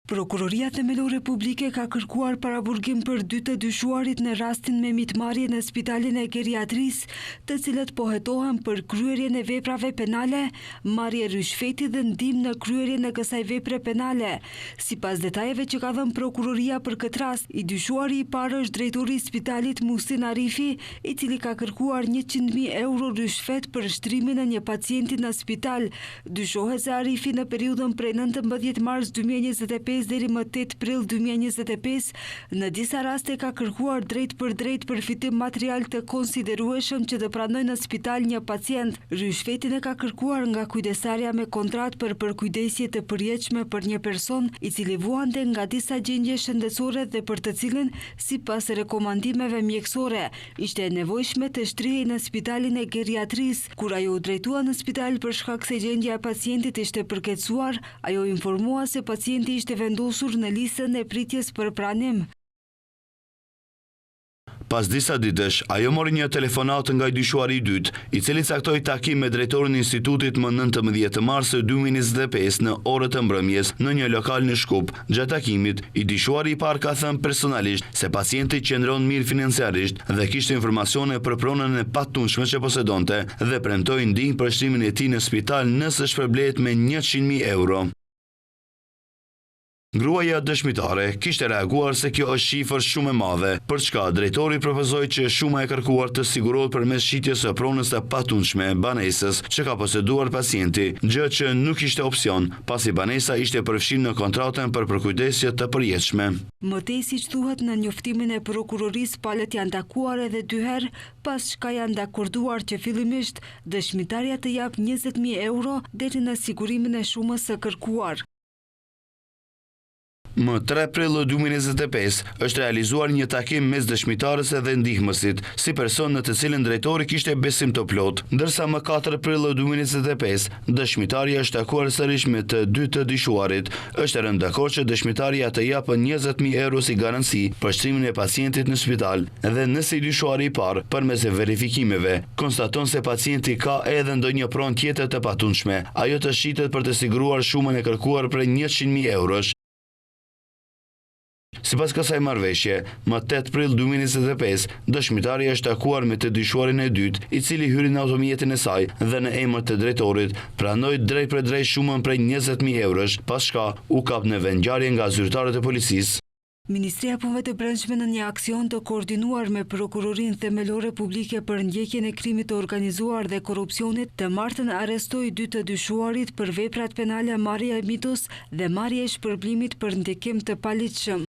Prokuroria Themelore Publike ka kërkuar paraburgim për 2 të dyshuarit në rastin me mitmarrje në spitalin e geriatrisë, të cilët pohetohen për kryerjen e veprave penale, marrje rishfeti dhe ndihmë në kryerjen e kësaj vepre penale. Sipas detajeve që ka dhënë prokuroria për këtë rast, i dyshuari i parë është drejtori i spitalit Muhsin Arifi, i cili ka kërkuar 100.000 euro rishfet për shtrimin e një pacienti në spital. Dyshohet se Arifi në periudhën prej 19 mars 2025 deri më 8 prill 2025, në disa raste ka kërkuar drejt për drejt përfitim material të konsiderueshëm që të pranojë në spital një pacient. Rishfetin e ka kërkuar nga kujdesarja me kontratë për përkujdesje të përjetshme për një person i cili vuante nga disa gjendje shëndetësore dhe për të cilin, sipas rekomandimeve mjekësore, ishte e nevojshme të shtrihej në spitalin e geriatrisë. Kur ajo u drejtua në spital për shkak se gjendja e pacientit ishte përkeqësuar, ajo informua se pacienti ishte vendosur në listën e pritjes për pranim. Pas disa ditësh, ajo mori një telefonat nga i dyshuari i dytë, i cili caktoi takim me drejtorin e institutit më 19 mars 2025 në orët e mbrëmjes në një lokal në Shkup. Gjatë takimit, i dyshuari i parë ka thënë personalisht se pacienti qëndron mirë financiarisht dhe kishte informacione për pronën e patundshme që posedonte dhe premtoi ndihmë për shtrimin e tij në spital nëse shpërblehet me 100.000 euro. Gruaja dëshmitare kishte reaguar se kjo është shifër shumë e madhe, për çka drejtori propozoi që shuma e kërkuar të sigurohet përmes shitjes së pronës së patundshme banesës që ka poseduar pacienti, gjë që nuk ishte opsion, pasi banesa ishte përfshirë në kontratën për përkujdesje të përjetshme. Mëtej siç thuhet në njoftimin e prokurorisë, palët janë takuar edhe 2 herë, pas çka janë dakorduar që fillimisht dëshmitarja të jap 20.000 euro deri në sigurimin e shumës së kërkuar. Më 3 prill 2025 është realizuar një takim mes dëshmitarës dhe ndihmësit, si person në të cilin drejtori kishte besim të plot, ndërsa më 4 prill 2025 dëshmitarja është takuar sërish me të 2 të dyshuarit. Është rënë dakord që dëshmitarja të japë 20.000 euro si garanci për shtrimin e pacientit në spital, dhe nëse i dyshuari i parë, përmes verifikimeve, konstaton se pacienti ka edhe ndonjë pronë tjetër të patundshme, ajo të shitet për të siguruar shumën e kërkuar për 100.000 eurosh. Sipas kësaj marrëveshje, më 8 prill 2025, dëshmitari është takuar me të dyshuarin e dytë, i cili hyri në automjetin e saj dhe në emër të drejtorit pranoi drejt për drejt shumën prej 20.000 eurosh, pas shka u kap në vendngjarje nga zyrtarët e policisë. Ministria e Punëve të Brendshme në një aksion të koordinuar me Prokurorinë Themelore Publike për ndjekjen e krimit të organizuar dhe korrupsionit, të martën arrestoi 2 të dyshuarit për veprat penale marrja e mitos dhe marrja e shpërblimit për ndjekim të paligjshëm.